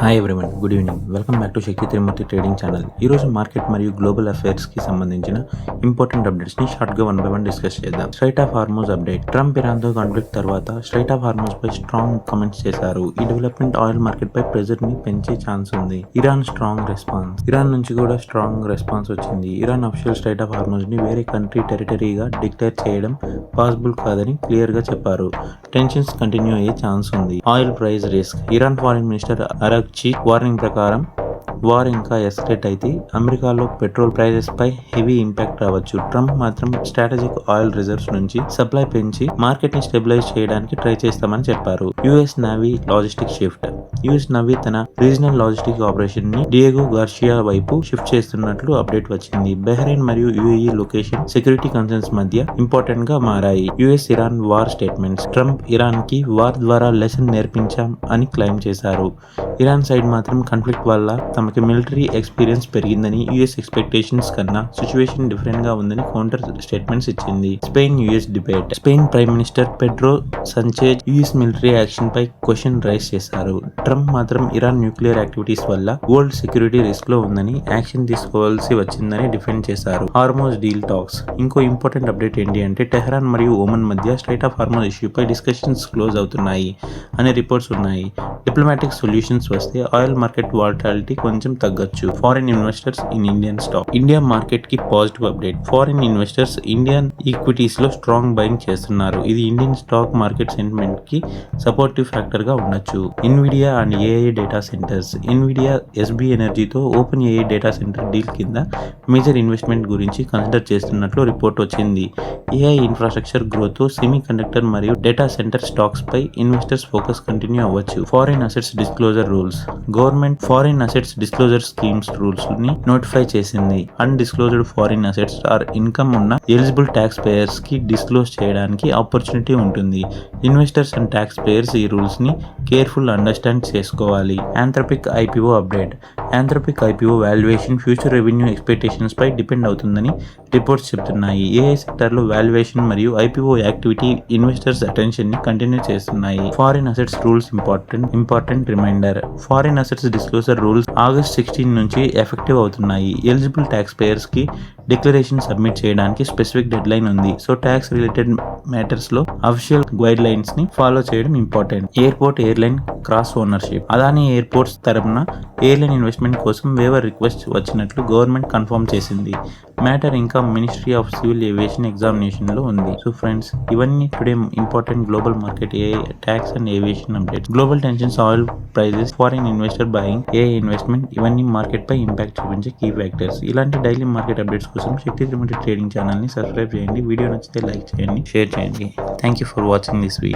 Hi everyone, good evening. Welcome back to Shakti Tirumurthy trading channel. ఈరోజు market మరియు global అఫైర్స్కి సంబంధించిన ఇంపార్టెంట్ అప్డేట్స్ని షార్ట్గా 1 by 1 డిస్కస్ చేద్దాం. Strait of Hormuz update. Trump ఇరాన్తో కాన్ఫ్లిక్ట్ తర్వాత స్ట్రైట్ ఆఫ్ హార్మోజ్ పై స్ట్రాంగ్ కమెంట్స్ చేశారు. ఈ డెవలప్మెంట్ ఆయిల్ మార్కెట్ పై ప్రెజర్ ని పెంచే ఛాన్స్ ఉంది. Iran strong response. ఇరాన్ నుంచి కూడా స్ట్రాంగ్ రెస్పాన్స్ వచ్చింది. Iran official straight of Hormuz ని వేరే కంట్రీ టెరిటరీగా డిక్లేర్ చేయడం పాసిబుల్ కాదని క్లియర్ గా చెప్పారు. టెన్షన్స్ కంటిన్యూ అయ్యే ఛాన్స్ ఉంది. Oil price risk. Iran foreign minister Araghchi warning ప్రకారం వార్ ఇంకా ఎస్కలేట్ అయితే అమెరికాలో పెట్రోల్ ప్రైజెస్ పై హెవీ ఇంపాక్ట్ రావచ్చు. ట్రంప్ మాత్రం స్ట్రాటజిక్ ఆయిల్ రిజర్వ్స్ నుంచి సప్లై పెంచి మార్కెట్ ని స్టెబిలైజ్ చేయడానికి ట్రై చేస్తామని చెప్పారు. US navy logistic shift. US navy తన రీజనల్ లాజిస్టిక్ ఆపరేషన్ ని డియేగో గార్షియా వైపు షిఫ్ట్ చేస్తున్నట్లు అప్డేట్ వచ్చింది. బహ్రెయిన్ మరియు యుఏఈ లొకేషన్ సెక్యూరిటీ కన్సర్న్స్ మధ్య ఇంపార్టెంట్ గా మారాయి. US Iran war statements. Trump Iran కి వార్ ద్వారా లెసన్ నేర్పించాం అని క్లెయిమ్ చేశారు. ఇరాన్ సైడ్ మాత్రం కాన్ఫ్లిక్ట్ వల్ల తమకి మిలిటరీ ఎక్స్పీరియన్స్ పెరిగిందని, యుఎస్ ఎక్స్పెక్టేషన్స్ కన్నా సిచ్యువేషన్ డిఫరెంట్ గా ఉందని కౌంటర్ స్టేట్మెంట్స్ ఇచ్చింది. Spain US debate. Spain prime minister Pedro Sanchez US military action పై క్వశ్చన్ రైజ్ చేశారు. ట్రంప్ మాత్రం ఇరాన్ న్యూక్లియర్ యాక్టివిటీస్ వల్ల వరల్డ్ సెక్యూరిటీ రిస్క్ లో ఉందని, యాక్షన్ తీసుకోవాల్సి వచ్చిందని డిఫెండ్ చేశారు. Hormuz deal talks. ఇంకో ఇంపార్టెంట్ అప్డేట్ ఏంటి అంటే టెహ్రాన్ మరియు ఒమన్ మధ్య స్ట్రైట్ ఆఫ్ హార్మోజ్ ఇష్యూ పై డిస్కషన్స్ క్లోజ్ అవుతున్నాయి అనే రిపోర్ట్స్ ఉన్నాయి. డిప్లొమాటిక్ సొల్యూషన్స్ వస్తే ఆయిల్ మార్కెట్ వాలటాలిటీ కొంచెం తగ్గొచ్చు. Foreign investors in Indian stock. India market కి positive update. Foreign investors Indian equities లో స్ట్రాంగ్ బయింగ్ చేస్తున్నారు. ఇది ఇండియన్ స్టాక్ మార్కెట్ సెంటిమెంట్ కి సపోర్టివ్ ఫ్యాక్టర్ గా ఉండొచ్చు. Nvidia and AI data centres. Nvidia SB ఎనర్జీతో OpenAI data centre deal కింద major investment గురించి కన్సిడర్ చేస్తున్నట్లు రిపోర్ట్ వచ్చింది. AI infrastructure growth, semiconductor మరియు డేటా సెంటర్ స్టాక్స్ పై ఇన్వెస్టర్స్ ఫోకస్ కంటిన్యూ అవ్వచ్చు. Foreign assets disclosure rules. Government foreign assets disclosure schemes rules ని notify చేసింది. Undisclosed foreign assets or income ఉన్న eligible taxpayers కి disclose చేయడానికి opportunity ఉంటుంది. Investors and tax payers ఈ rules ని కేర్ఫుల్ అండర్స్టాండ్ చేసుకోవాలి. Anthropic IPO update. Anthropic IPO valuation future revenue expectations పై డిపెండ్ అవుతుందని రిపోర్ట్స్ చెబుతున్నాయి. ఏఐ సెక్టర్ లో వాల్యుయేషన్ మరియు ఐపీఓ యాక్టివిటీ ఇన్వెస్టర్స్ అటెన్షన్ ని కంటిన్యూ చేస్తున్నాయి. Foreign assets rules important reminder. Foreign assets disclosure rules August 16 నుంచి effective అవుతున్నాయి. ఎలిజిబుల్ ట్యాక్స్ పేయర్స్ కి డిక్లరేషన్ సబ్మిట్ చేయడానికి స్పెసిఫిక్ డెడ్ లైన్ ఉంది. సో ట్యాక్స్ రిలేటెడ్ మ్యాటర్స్ లో అఫీషియల్ గైడ్ లైన్స్ ని follow చేయడం important. Airport airline cross ownership. Adani airports తరపున airline investment కోసం వేవర్ రిక్వెస్ట్ వచ్చినట్లు గవర్నమెంట్ కన్ఫర్మ్ చేసింది. మ్యాటర్ ఇంకా ministry of civil aviation examination లో ఉంది. సో ఫ్రెండ్స్, ఇవన్నీ today important global market AI tax and aviation update. Global tensions, oil prices, foreign investor buying, AI investment, ఇవన్నీ market పై impact చూపించే key factors. ఇలాంటి daily market updates కోసం Shakti Tirumurthy trading channel ని subscribe చేయండి. వీడియో నచ్చితే like చేయండి, షేర్ చేయండి. Thank you for watching this video.